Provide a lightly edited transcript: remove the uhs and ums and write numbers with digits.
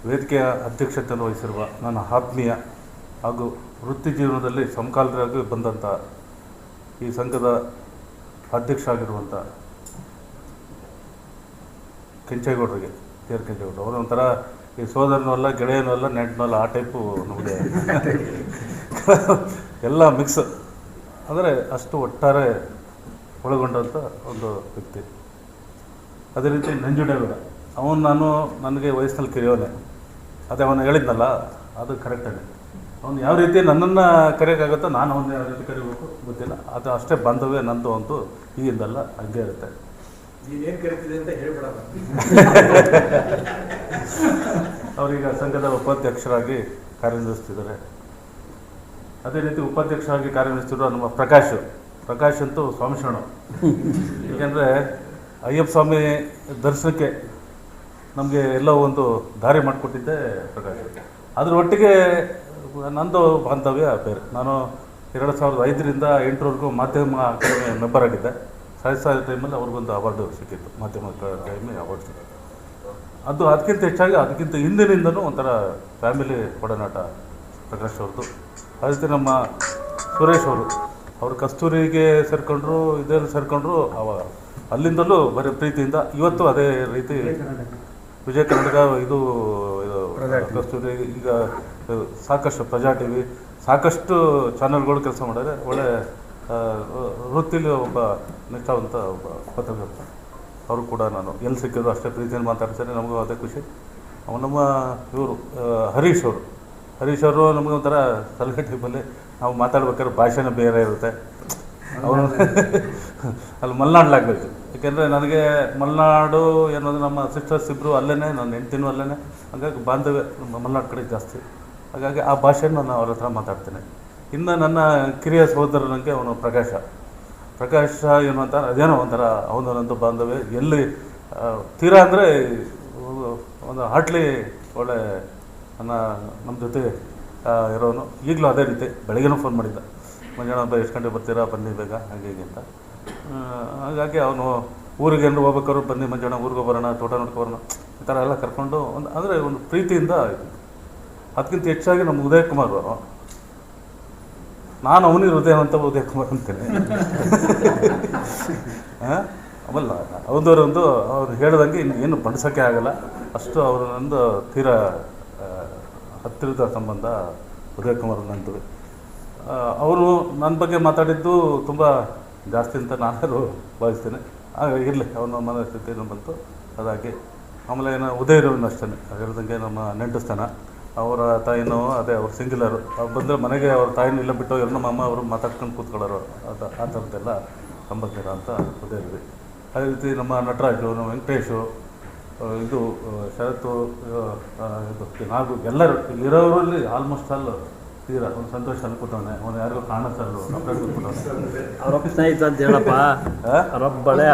ವೇದಿಕೆಯ ಅಧ್ಯಕ್ಷತೆಯನ್ನು ವಹಿಸಿರುವ ನನ್ನ ಆತ್ಮೀಯ ಹಾಗೂ ವೃತ್ತಿ ಜೀವನದಲ್ಲಿ ಸಮಕಾಲೀನರಾಗಿ ಬಂದಂಥ ಈ ಸಂಘದ ಅಧ್ಯಕ್ಷ ಆಗಿರುವಂಥ ಕೆಂಚೇಗೌಡರಿಗೆ ಕೆಂಚೇಗೌಡರು ಅವರು ಒಂಥರ ಈ ಸೋದರನೂ ಅಲ್ಲ, ಗೆಳೆಯನೂ ಅಲ್ಲ, ನೆಂಟನೂ ಅಲ್ಲ, ಆ ಟೈಪು ನಮಗೆ ಎಲ್ಲ ಮಿಕ್ಸ್. ಅಂದರೆ ಅಷ್ಟು ಒಟ್ಟಾರೆ ಒಳಗೊಂಡಂಥ ಒಂದು ವ್ಯಕ್ತಿ. ಅದೇ ರೀತಿ ನಂಜುಂಡೇಗೌಡ, ನನಗೆ ವಯಸ್ಸಿನಲ್ಲಿ ಕಿರಿಯೋನೆ. ಅದೇ ಅವನು ಹೇಳಿದ್ನಲ್ಲ, ಅದು ಕರೆಕ್ಟಾಗಿ ಅವನು ಯಾವ ರೀತಿ ನನ್ನನ್ನು ಕರೆಯೋಕ್ಕಾಗುತ್ತೋ ನಾನು ಅವನ್ನ ಯಾವ ರೀತಿ ಕರಿಬೇಕು ಗೊತ್ತಿಲ್ಲ. ಅದು ಅಷ್ಟೇ ಬಾಂಧವ್ಯ ನಂದು ಅಂತೂ ಈಗಿಂದಲ್ಲ, ಹಂಗೆ ಇರುತ್ತೆ. ನೀವೇನು ಕರಿತಿದೆ ಅಂತ ಹೇಳ್ಬೇಡ. ಅವರೀಗ ಸಂಘದ ಉಪಾಧ್ಯಕ್ಷರಾಗಿ ಕಾರ್ಯನಿರ್ವಹಿಸ್ತಿದ್ದಾರೆ. ಅದೇ ರೀತಿ ಉಪಾಧ್ಯಕ್ಷರಾಗಿ ಕಾರ್ಯನಿರ್ವಹಿಸ್ತಿರೋ ನಮ್ಮ ಪ್ರಕಾಶ್ ಅಂತೂ ಸ್ವಾಮಿ ಶರಣ. ಏಕೆಂದರೆ ಅಯ್ಯಪ್ಪ ಸ್ವಾಮಿ ದರ್ಶನಕ್ಕೆ ನಮಗೆ ಎಲ್ಲೋ ಒಂದು ದಾರಿ ಮಾಡಿಕೊಟ್ಟಿದ್ದೆ ಪ್ರಕಾಶ್. ಅದ್ರ ಒಟ್ಟಿಗೆ ನಂದು ಬಾಂಧವ್ಯ ಬೇರೆ. ನಾನು 2005ರಿಂದ 2008ವರೆಗೂ ಮಾಧ್ಯಮ ಅಕಾಡೆಮಿ ಮೆಂಬರ್ ಆಗಿದ್ದೆ. ಸಾಹಿತ್ಯ ಟೈಮಲ್ಲಿ ಅವ್ರಿಗೊಂದು ಅವಾರ್ಡು ಸಿಕ್ಕಿತ್ತು, ಮಾಧ್ಯಮ ಅಕಾಡೆಮಿ ಅವಾರ್ಡ್ ಸಿಕ್ಕಿತ್ತು. ಅದಕ್ಕಿಂತ ಹೆಚ್ಚಾಗಿ ಅದಕ್ಕಿಂತ ಹಿಂದಿನಿಂದನೂ ಒಂಥರ ಫ್ಯಾಮಿಲಿ ಒಡನಾಟ ಪ್ರಕಾಶ್ ಅವ್ರದ್ದು. ಅದೇ ರೀತಿ ನಮ್ಮ ಸುರೇಶ್ ಅವರು ಕಸ್ತೂರಿಗೆ ಸೇರಿಕೊಂಡ್ರು, ಇದರಲ್ಲಿ ಸೇರಿಕೊಂಡ್ರು. ಅಲ್ಲಿಂದಲೂ ಬರೀ ಪ್ರೀತಿಯಿಂದ ಇವತ್ತು ಅದೇ ರೀತಿ ವಿಜಯ ಕರ್ನಾಟಕ ಇದು ಕಸ್ತೂರಿ, ಈಗ ಸಾಕಷ್ಟು ಪ್ರಜಾ ಟಿವಿ, ಸಾಕಷ್ಟು ಚಾನಲ್ಗಳು ಕೆಲಸ ಮಾಡಿದ್ರೆ. ಒಳ್ಳೆ ವೃತ್ತಿಲಿ ಒಬ್ಬ ನಿಷ್ಠಾವಂತ ಒಬ್ಬ ಪತ್ರಕರ್ತ. ಅವರು ಕೂಡ ನಾನು ಎಲ್ಲಿ ಸಿಕ್ಕಿದ್ರು ಅಷ್ಟೇ ಪ್ರೀತಿಯನ್ನು ಮಾತಾಡ್ತಾರೆ. ನಮಗೂ ಅದೇ ಖುಷಿ. ನಮ್ಮ ಇವರು ಹರೀಶ್ ಅವರು ನಮಗೆ ಒಂಥರ ಸಲಹೆ ಟೈಮಲ್ಲಿ ನಾವು ಮಾತಾಡ್ಬೇಕಾದ್ರೆ ಭಾಷೆನೇ ಬೇರೆ ಇರುತ್ತೆ. ಅವರು ಅಲ್ಲಿ ಮಲೆನಾಡಲಾಗಬೇಕು. ಏಕೆಂದರೆ ನನಗೆ ಮಲೆನಾಡು ಏನಂದರೆ ನಮ್ಮ ಸಿಸ್ಟರ್ಸ್ ಇಬ್ಬರು ಅಲ್ಲೇ, ನನ್ನ ಹೆಂಡ್ತಿನೂ ಅಲ್ಲೇ. ಹಾಗಾಗಿ ಬಾಂಧವ್ಯ ಮಲೆನಾಡು ಕಡೆ ಜಾಸ್ತಿ. ಹಾಗಾಗಿ ಆ ಭಾಷೆಯನ್ನು ನಾನು ಅವ್ರ ಹತ್ರ ಮಾತಾಡ್ತೇನೆ. ಇನ್ನು ನನ್ನ ಕಿರಿಯ ಸಹೋದರನಿಗೆ ಅವನು ಪ್ರಕಾಶ ಏನು ಅಂತ ಅದೇನೋ ಒಂಥರ ಅವನೊಂದು ಬಾಂಧವ್ಯ ಎಲ್ಲಿ ತೀರಾ ಅಂದರೆ ಒಂದು ಹಾಟ್ಲಿ ಒಳ್ಳೆ ನಮ್ಮ ಜೊತೆ ಇರೋನು. ಈಗಲೂ ಅದೇ ರೀತಿ ಬೆಳಗ್ಗೆನೂ ಫೋನ್ ಮಾಡಿದ್ದ, ಮಂಜಣ್ಣ ಎಷ್ಟು ಗಂಟೆ ಬರ್ತೀರಾ, ಬನ್ನಿ ಬೇಗ, ಹಾಗೆ ಹೀಗೆ ಅಂತ. ಹಾಗಾಗಿ ಅವನು ಊರಿಗೆ ಏನಾರು ಹೋಗ್ಬೇಕಾದ್ರು, ಬನ್ನಿ ಮಂಜಣ್ಣ ಊರಿಗೆ ಹೋಗೋಣ, ತೋಟ ನೋಡ್ಕೊಬರೋಣ, ಈ ಥರ ಎಲ್ಲ ಕರ್ಕೊಂಡು ಅಂದರೆ ಒಂದು ಪ್ರೀತಿಯಿಂದ. ಅದಕ್ಕಿಂತ ಹೆಚ್ಚಾಗಿ ನಮ್ಮ ಉದಯ್ ಕುಮಾರ್ ಅವರು, ನಾನು ಅವನಿಗೆ ಹೃದಯ ಅಂತ ಉದಯ್ ಕುಮಾರ್ ಅಂತೇನೆ. ಆಮೇಲೆ ಅವರೊಂದು ಅವ್ರು ಹೇಳ್ದಂಗೆ ಏನು ಬಣ್ಸೋಕ್ಕೆ ಆಗಲ್ಲ, ಅಷ್ಟು ಅವರೊಂದು ತೀರಾ ಹತ್ತಿರದ ಸಂಬಂಧ ಉದಯ್ ಕುಮಾರ್ ನಂದು. ಅವರು ನನ್ನ ಬಗ್ಗೆ ಮಾತಾಡಿದ್ದು ತುಂಬ ಜಾಸ್ತಿ ಅಂತ ನಾನು ಭಾವಿಸ್ತೇನೆ. ಇರಲಿ, ಅವನ ಮನಸ್ಥಿತಿಯನ್ನು ಬಂತು ಅದಾಗಿ. ಆಮೇಲೆ ಉದಯರವನ್ನ ಅಷ್ಟೇ ಹೇಳಿದಂಗೆ ನಮ್ಮ ನೆಂಟಸ್ಥಾನ. ಅವರ ತಾಯಿನೂ ಅದೇ, ಅವ್ರು ಸಿಂಗಿಲರು. ಅವ್ರು ಬಂದರೆ ಮನೆಗೆ ಅವ್ರ ತಾಯಿನೂ ಇಲ್ಲ ಬಿಟ್ಟು ನಮ್ಮ ಅಮ್ಮ ಅವರು ಮಾತಾಡ್ಕೊಂಡು ಕೂತ್ಕೊಳ್ಳೋರು. ಆ ಥರದ್ದೆಲ್ಲ ಸಂಬಂಧಿರ ಅಂತ ಉದಯರಿ. ಅದೇ ರೀತಿ ನಮ್ಮ ನಟರಾಜು, ನಮ್ಮ ವೆಂಕಟೇಶು, ಇದು ಶರತ್ತು, ಇದು ನಾಗು, ಎಲ್ಲರೂ ಇಲ್ಲಿರೋರಲ್ಲಿ ಆಲ್ಮೋಸ್ಟ್ ಆಲ್ ತೀರಾ ಒಂದು ಸಂತೋಷ ಅನ್ಕೊಟ್ಟವನೆ. ಅವನು ಯಾರಿಗೂ ಕಾಣಿಸಲ್ಲ, ಅವ್ರೊಬ್ಬ ಸ್ನೇಹಿತ ಅಂತ ಹೇಳಪ್ಪ, ಅವರೊಬ್ಬಳೆ